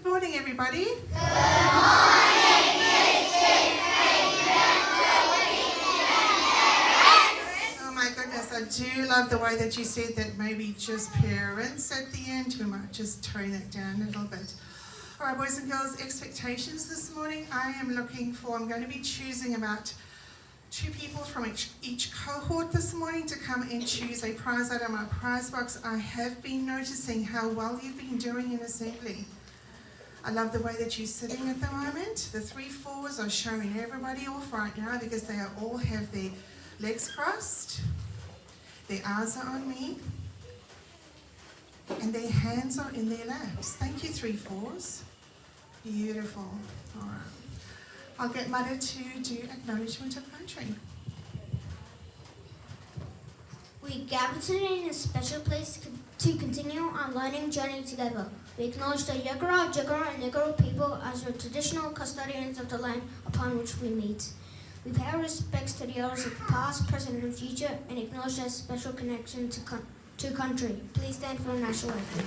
morning, everybody. Oh my goodness, I do love the way that you said that maybe just parents at the end. We might just tone it down a little bit. All right, boys and girls, expectations this morning. I'm going to be choosing about 2 people from each cohort this morning to come and choose a prize out of my prize box. I have been noticing how well you've been doing in assembly. I love the way that you're sitting at the moment. The 3-4s are showing everybody off right now because they all have their legs crossed, their eyes are on me, and their hands are in their laps. Thank you, 3-4s. Beautiful. All right. I'll get Mother to do acknowledgement of country. We gather today in a special place to continue our learning journey together. We acknowledge the Yagara, Jagara, and Nagara people as the traditional custodians of the land upon which we meet. We pay our respects to the elders of the past, present, and future, and acknowledge their special connection to country. Please stand for the national anthem.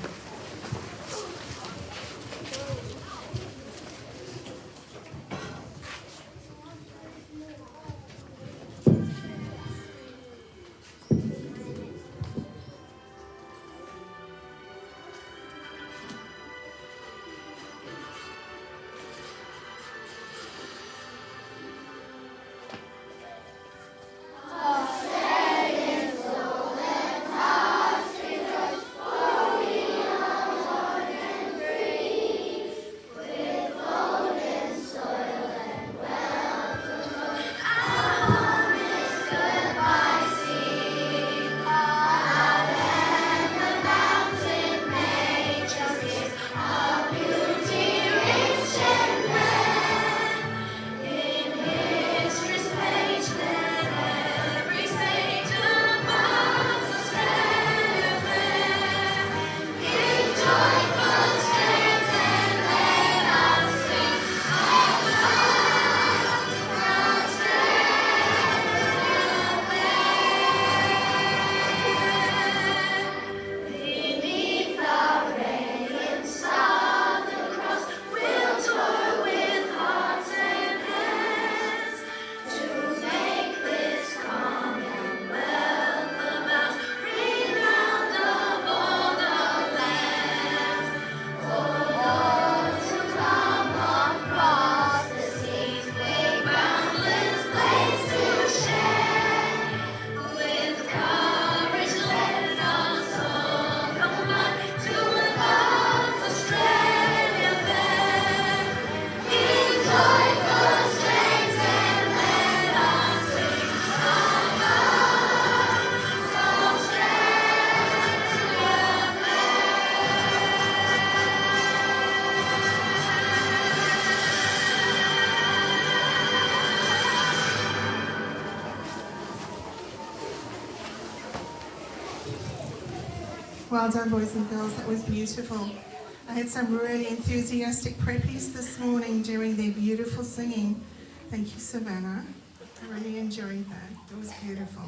Well done, boys and girls. That was beautiful. I had some really enthusiastic preppies this morning doing their beautiful singing. Thank you, Savannah. I really enjoyed that. It was beautiful.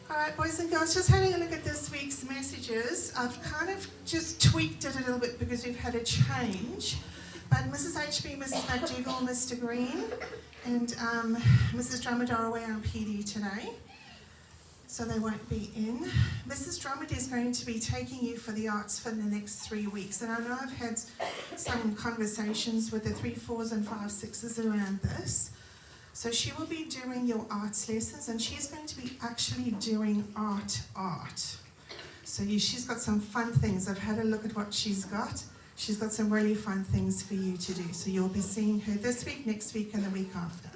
All right, boys and girls, just having a look at this week's messages. I've kind of just tweaked it a little bit because we've had a change. But Mrs. HB, Mrs. McDougall, Mr. Green, and Mrs. Drummond are away on PD today, so they won't be in. Mrs. Drummond is going to be taking you for the arts for the next 3 weeks, and I know I've had some conversations with the 3-4s and 5-6s around this. So she will be doing your arts lessons, and she's going to be actually doing art. So she's got some fun things. I've had a look at what she's got. She's got some really fun things for you to do. So you'll be seeing her this week, next week, and the week after.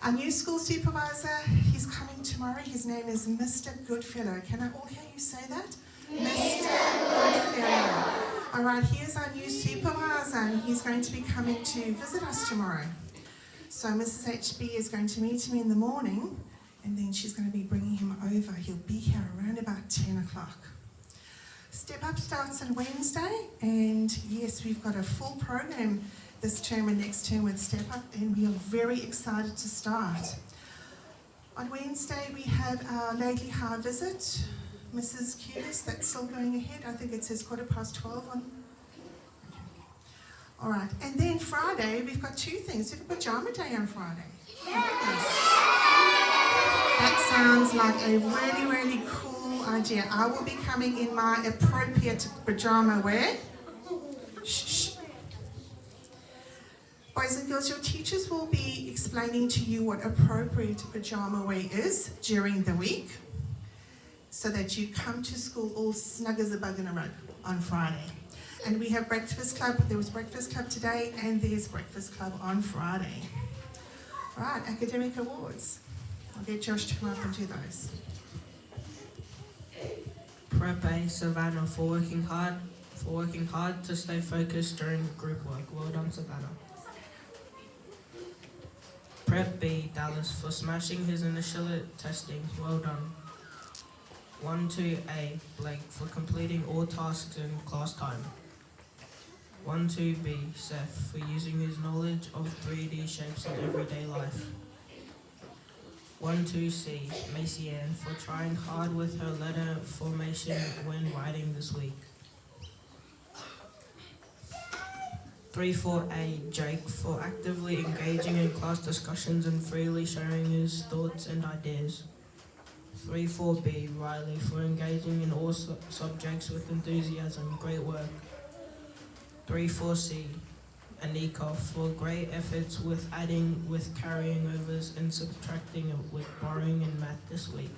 Our new school supervisor, he's coming tomorrow. His name is Mr. Goodfellow. Can I all hear you say that? Mr. Goodfellow. All right, here's our new supervisor, and he's going to be coming to visit us tomorrow. So Mrs. HB is going to meet him in the morning, and then she's going to be bringing him over. He'll be here around about 10 o'clock. Step Up starts on Wednesday, and yes, we've got a full program this term and next term with Step Up, and we are very excited to start. On Wednesday, we have our Lately High visit. Mrs. Cubis, that's still going ahead. I think it says 12:15 on. All right, and then Friday, we've got two things. We've got pajama day on Friday. That sounds like a really, really cool idea. I will be coming in my appropriate pajama wear. Shh. Boys and girls, your teachers will be explaining to you what appropriate pajama wear is during the week so that you come to school all snug as a bug in a rug on Friday. And we have breakfast club. There was breakfast club today and there's breakfast club on Friday. All right, academic awards. I'll get Josh to come up and do those. Prep A, Savannah, for working hard to stay focused during group work. Well done, Savannah. Prep B, Dallas, for smashing his initial testing. Well done. 1-2A, Blake, for completing all tasks in class time. 1-2B, Seth, for using his knowledge of 3D shapes in everyday life. 1-2C, Macy Ann, for trying hard with her letter formation when writing this week. 3-4A, Jake, for actively engaging in class discussions and freely sharing his thoughts and ideas. 3-4B, Riley, for engaging in all subjects with enthusiasm. Great work. 3-4C, Anika, for great efforts with adding, with carrying overs and subtracting, with borrowing in math this week.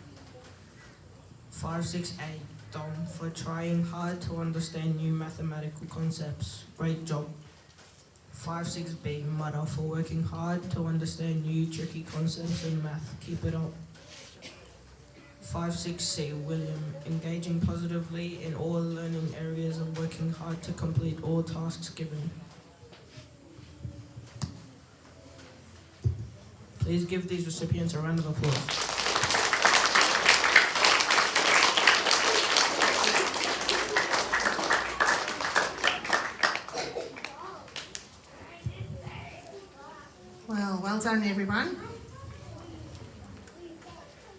5-6A, Dom, for trying hard to understand new mathematical concepts. Great job. 5-6B, Mudder, for working hard to understand new tricky concepts in math. Keep it up. 5-6C, William, engaging positively in all learning areas and working hard to complete all tasks given. Please give these recipients a round of applause. Well done, everyone.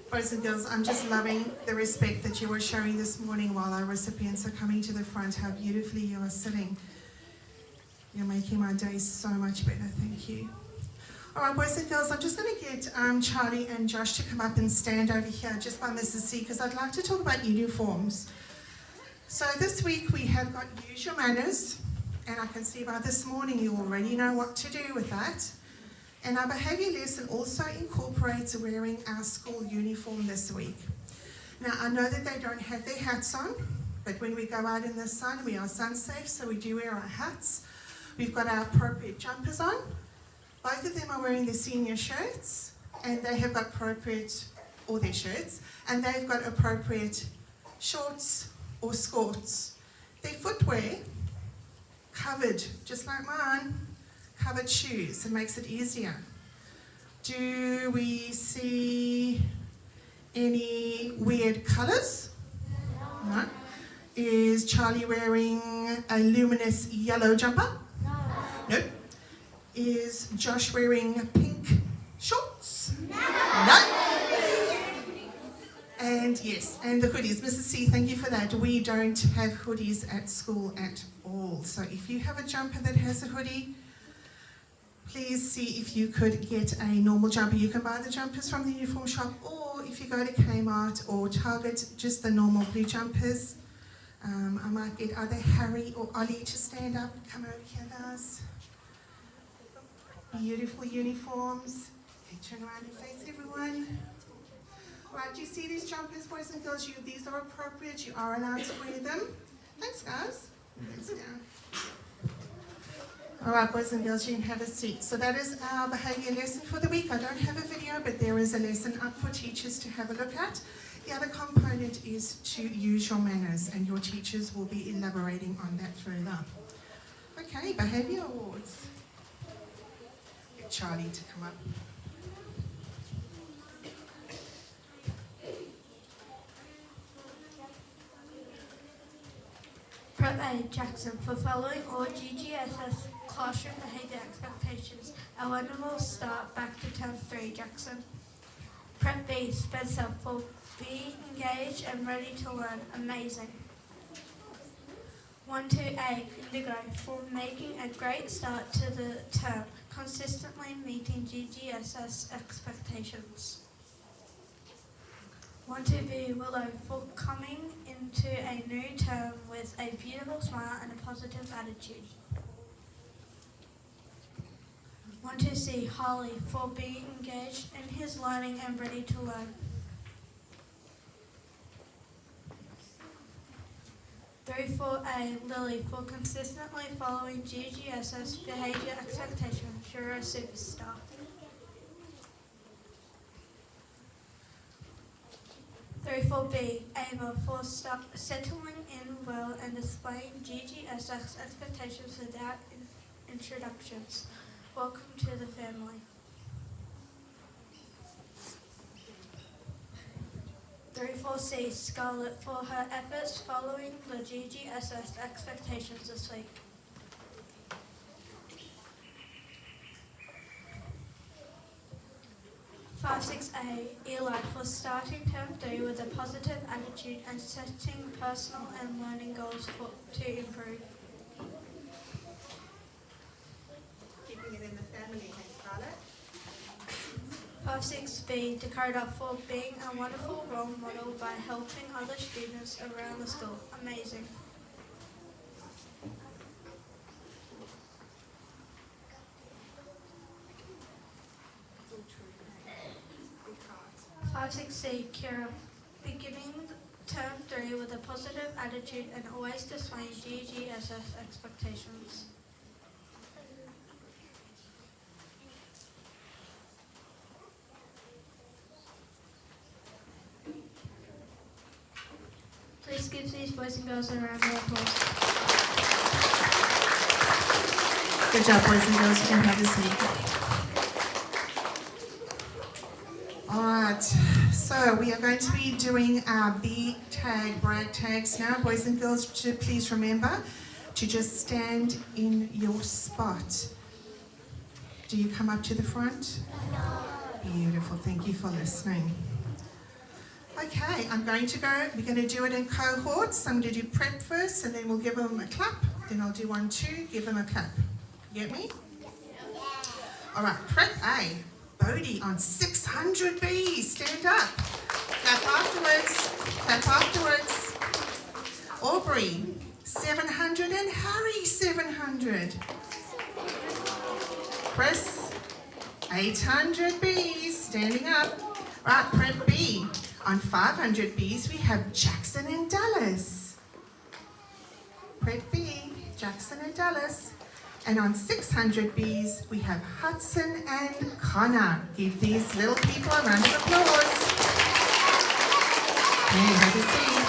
Boys and girls, I'm just loving the respect that you are showing this morning while our recipients are coming to the front. How beautifully you are sitting. You're making my day so much better. Thank you. All right, boys and girls, I'm just going to get Charlie and Josh to come up and stand over here just by Mrs. C, because I'd like to talk about uniforms. So this week we have got Use Your Manners, and I can see by this morning you already know what to do with that. And our behaviour lesson also incorporates wearing our school uniform this week. Now, I know that they don't have their hats on, but when we go out in the sun, we are sun safe, so we do wear our hats. We've got our appropriate jumpers on. Both of them are wearing their senior shirts, and they have got appropriate, or their shirts, and they've got appropriate shorts or skirts. Their footwear, covered, just like mine, covered shoes. It makes it easier. Do we see any weird colours? No. Is Charlie wearing a luminous yellow jumper? Nope. Is Josh wearing pink shorts? No. And yes, and the hoodies. Mrs. C, thank you for that. We don't have hoodies at school at all. So if you have a jumper that has a hoodie, please see if you could get a normal jumper. You can buy the jumpers from the uniform shop, or if you go to Kmart or Target, just the normal blue jumpers. I might get either Harry or Ollie to stand up and come over here, guys. Beautiful uniforms. Okay, turn around and face everyone. All right, do you see these jumpers, boys and girls? These are appropriate. You are allowed to wear them. Thanks, guys. Thanks, down. All right, boys and girls, you can have a seat. So that is our behaviour lesson for the week. I don't have a video, but there is a lesson up for teachers to have a look at. The other component is to use your manners, and your teachers will be elaborating on that further. Okay, behaviour awards. Get Charlie to come up. Prep A, Jackson, for following all GGSS classroom behaviour expectations. A wonderful start back to term 3, Jackson. Prep B, Spencer, for being engaged and ready to learn. Amazing. 12A, Indigo, for making a great start to the term, consistently meeting GGSS expectations. 12B, Willow, for coming into a new term with a beautiful smile and a positive attitude. 12C, Harley, for being engaged in his learning and ready to learn. 34A, Lily, for consistently following GGSS behaviour expectations. You're a superstar. 34B, Ava, for settling in well and displaying GGSS expectations without introductions. Welcome to the family. 34C, Scarlett, for her efforts following the GGSS expectations this week. 56A, Eli, for starting term 3 with a positive attitude and setting personal and learning goals to improve. Keeping it in the family, hey Scarlett. 56B, Dakota, for being a wonderful role model by helping other students around the school. Amazing. 56C, Kira, beginning term 3 with a positive attitude and always displaying GGSS expectations. 'Please give these boys and girls a round of applause. Good job, boys and girls. You can have a seat. All right, so we are going to be doing our B tag, brag tags now. Boys and girls, please remember to just stand in your spot. Do you come up to the front? Beautiful, thank you for listening. Okay, we're going to do it in cohorts. I'm going to do prep first and then we'll give them a clap. Then I'll do 1, 2, give them a clap. You get me? All right, prep A. Bodhi on 600 B. Stand up. Clap afterwards. Clap afterwards. Aubrey, 700 and Harry, 700. Chris, 800 Bs. Standing up. Right, prep B. On 500 Bs, we have Jackson and Dallas. Prep B, Jackson and Dallas. And on 600 Bs, we have Hudson and Connor. Give these little people a round of applause. Okay, have a seat.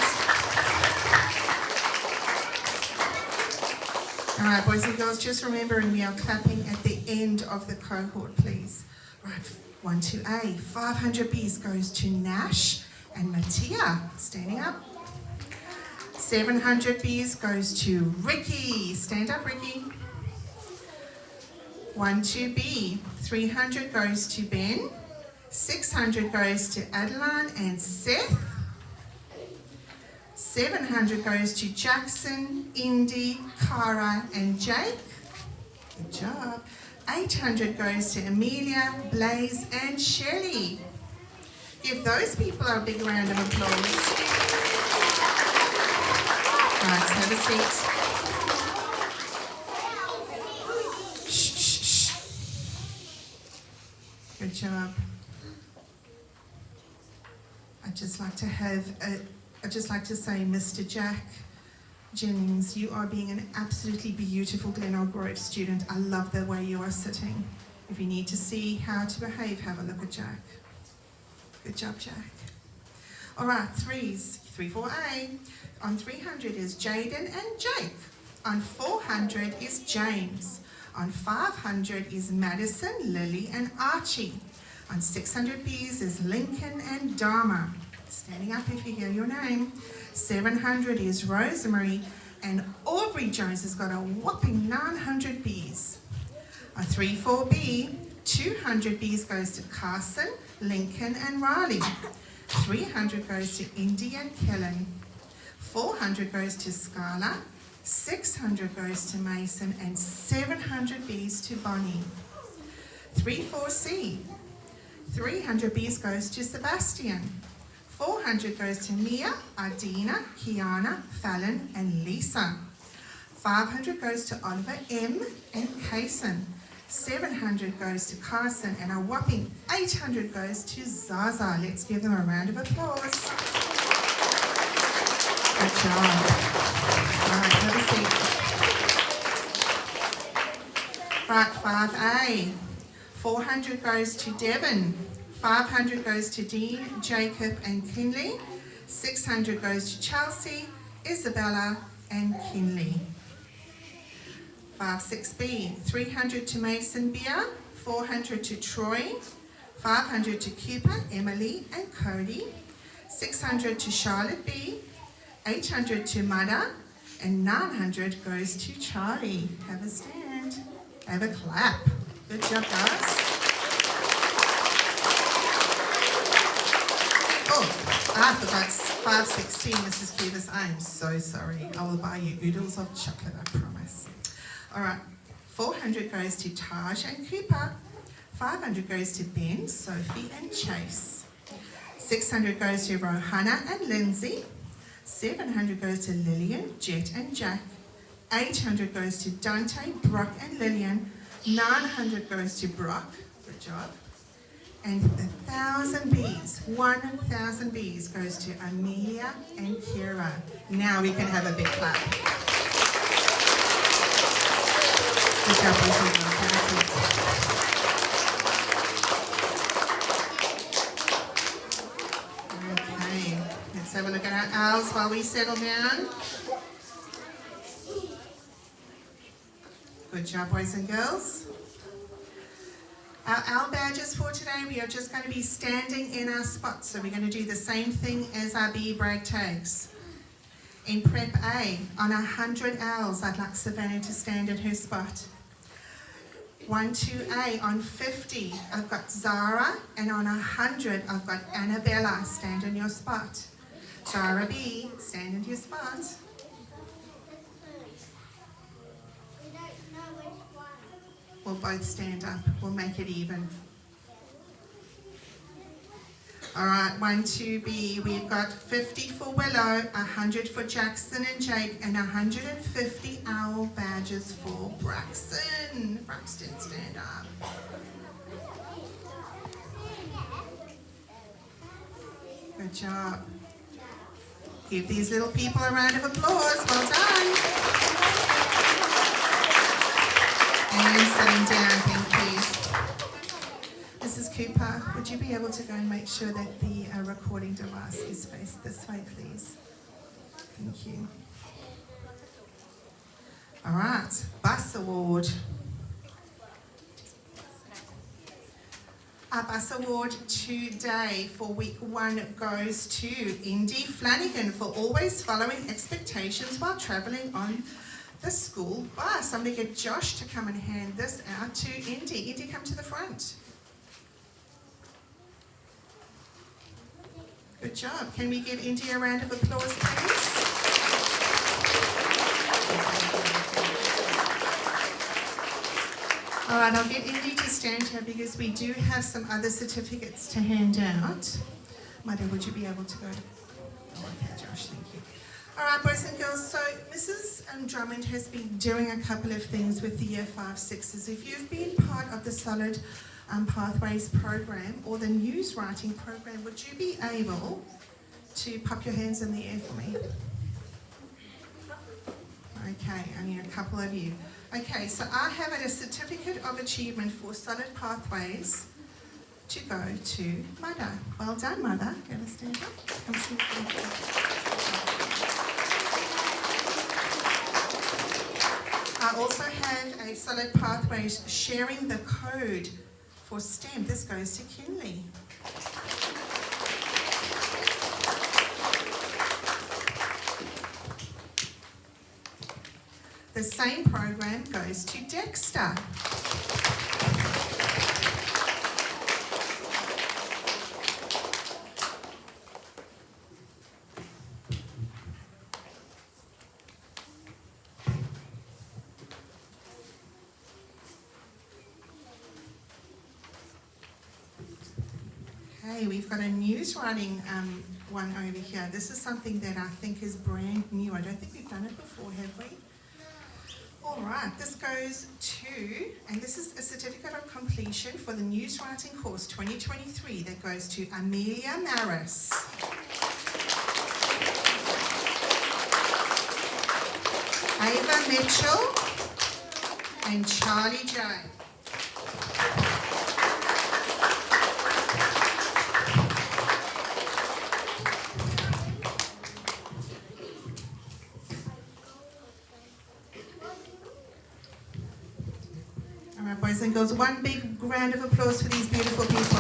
All right, boys and girls, just remembering we are clapping at the end of the cohort, please. Right, 1 to A. 500 Bs goes to Nash and Mattia. Standing up. 700 Bs goes to Ricky. Stand up, Ricky. 1 to B. 300 goes to Ben. 600 goes to Adeline and Seth. 700 goes to Jackson, Indy, Cara and Jake. Good job. 800 goes to Amelia, Blaze and Shelley. Give those people a big round of applause. All right, have a seat. Good job. I'd just like to say, Mr. Jack Jennings, you are being an absolutely beautiful Glenelg Grove student. I love the way you are sitting. If you need to see how to behave, have a look at Jack. Good job, Jack. All right, 34A. On 300 is Jaden and Jake. On 400 is James. On 500 is Madison, Lily and Archie. On 600 Bs is Lincoln and Dharma. Standing up if you hear your name. 700 is Rosemary and Aubrey Jones has got a whopping 900 Bs. On 34B, 200 Bs goes to Carson, Lincoln and Riley. 300 goes to Indy and Kellen. 400 goes to Scarla. 600 goes to Mason, and 700 Bs to Bonnie. 3-4C. 300 Bs goes to Sebastian. 400 goes to Mia, Adina, Kiana, Fallon, and Lisa. 500 goes to Oliver M. and Kaysen. 700 goes to Carson, and a whopping 800 goes to Zaza. Let's give them a round of applause. Good job. All right, have a seat. Right, 5A. 400 goes to Devon. 500 goes to Dean, Jacob, and Kinley. 600 goes to Chelsea, Isabella, and Kinley. 5-6B, 300 to Mason Beer, 400 to Troy, 500 to Cooper, Emily, and Cody, 600 to Charlotte B, 800 to Mada, and 900 goes to Charlie. Have a stand. Have a clap. Good job, guys. Oh, I forgot 516, Mrs. Cubis. I'm so sorry. I will buy you oodles of chocolate, I promise. All right, 400 goes to Taj and Cooper. 500 goes to Ben, Sophie, and Chase. 600 goes to Rohanna and Lindsay. 700 goes to Lillian, Jet, and Jack. 800 goes to Dante, Brock, and Lillian. 900 goes to Brock. Good job. And 1,000 Bs, 1,000 Bs goes to Amelia and Kira. Now we can have a big clap. Good job, boys and girls. Have a seat. Okay, let's have a look at our owls while we settle down. Good job, boys and girls. Our owl badges for today, we are just going to be standing in our spots. So we're going to do the same thing as our bee brag tags. In Prep A, on 100 owls, I'd like Savannah to stand at her spot. 1-2A, on 50, I've got Zara, and on 100, I've got Annabella. Stand in your spot. Zara B, stand in your spot. We'll both stand up. We'll make it even. All right, 1-2B, we've got 50 for Willow, 100 for Jackson and Jake, and 150 owl badges for Braxton. Braxton, stand up. Good job. Give these little people a round of applause. Well done. And sitting down, thank you. Mrs. Cooper, would you be able to go and make sure that the recording device is faced this way, please? Thank you. All right, bus award. Our bus award today for week 1 goes to Indy Flanagan for always following expectations while travelling on the school bus. I'm going to get Josh to come and hand this out to Indy. Indy, come to the front. Good job. Can we give Indy a round of applause, please? All right, I'll get Indy to stand here because we do have some other certificates to hand out. Mother, would you be able to go? Oh, okay, Josh, thank you. All right, boys and girls, so Mrs. Drummond has been doing a couple of things with the Year 5-6s. If you've been part of the Solid Pathways program or the news writing program, would you be able to pop your hands in the air for me? Okay, only a couple of you. Okay, so I have a certificate of achievement for Solid Pathways to go to Mother. Well done, Mother. Going to stand up? Come see me. I also have a Solid Pathways sharing the code for STEM. This goes to Kinley. The same program goes to Dexter. Okay, we've got a news writing one over here. This is something that I think is brand new. I don't think we've done it before, have we? All right, this goes to, and this is a certificate of completion for the news writing course 2023 that goes to Amelia Maris. Ava Mitchell and Charlie J. All right, boys and girls, one big round of applause for these beautiful people.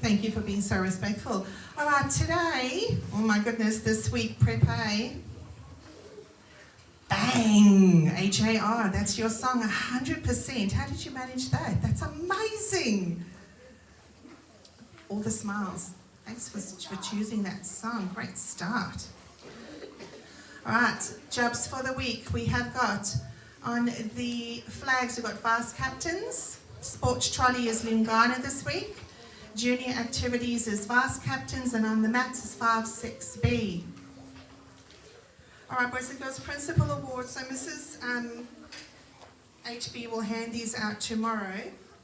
Thank you for being so respectful. All right, today, oh my goodness, this week, Prep A. Bang! HAR, that's your song, 100%. How did you manage that? That's amazing. All the smiles. Thanks for choosing that song. Great start. All right, jobs for the week. We have got on the flags, we've got vice captains. Sports trolley is Lungana this week. Junior activities is vice captains, and on the mats is 5-6B. All right, boys and girls, principal awards. So Mrs. HB will hand these out tomorrow,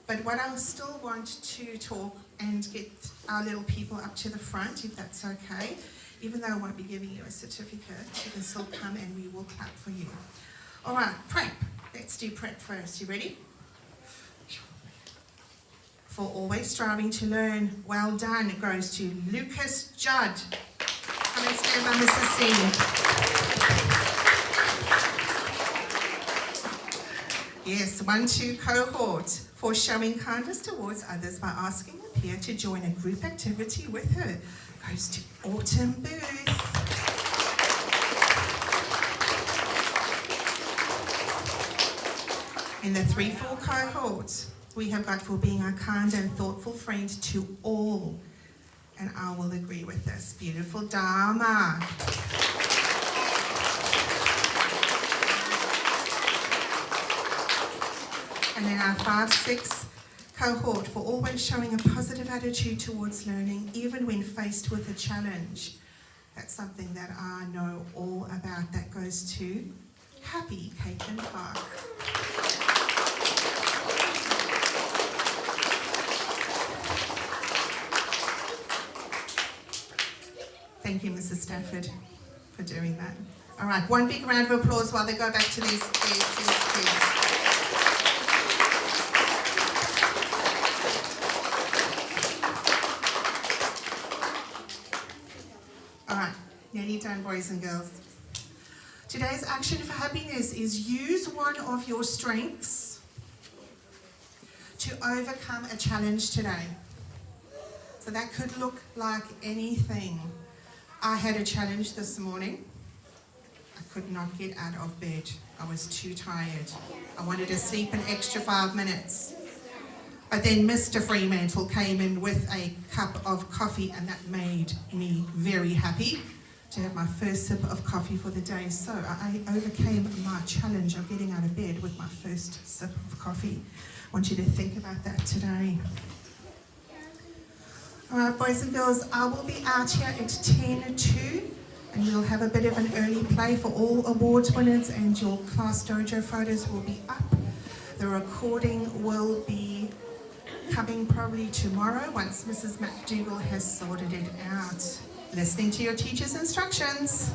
but what I still want to talk and get our little people up to the front, if that's okay. Even though I won't be giving you a certificate, you can still come and we will clap for you. All right, prep. Let's do prep first. You ready? For always striving to learn, well done. It goes to Lucas Judd. Come and stand by Mrs. C. Yes, 1-2 cohort for showing kindness towards others by asking a peer to join a group activity with her. Goes to Autumn Booth. In the 3-4 cohort, we have got for being a kind and thoughtful friend to all. And I will agree with this. Beautiful Dharma. And then our 5-6 cohort for always showing a positive attitude towards learning, even when faced with a challenge. That's something that I know all about. That goes to Happy Caitlin Park. Thank you, Mrs. Stafford, for doing that. All right, one big round of applause while they go back to these kids. All right, nearly done, boys and girls. Today's action for happiness is use one of your strengths to overcome a challenge today. So that could look like anything. I had a challenge this morning. I could not get out of bed. I was too tired. I wanted to sleep an extra 5 minutes. But then Mr. Fremantle came in with a cup of coffee, and that made me very happy to have my first sip of coffee for the day. So I overcame my challenge of getting out of bed with my first sip of coffee. I want you to think about that today. All right, boys and girls, I will be out here at 10:02, and we'll have a bit of an early play for all awards winners, and your class dojo photos will be up. The recording will be coming probably tomorrow once Mrs. McDougall has sorted it out. Listening to your teacher's instructions.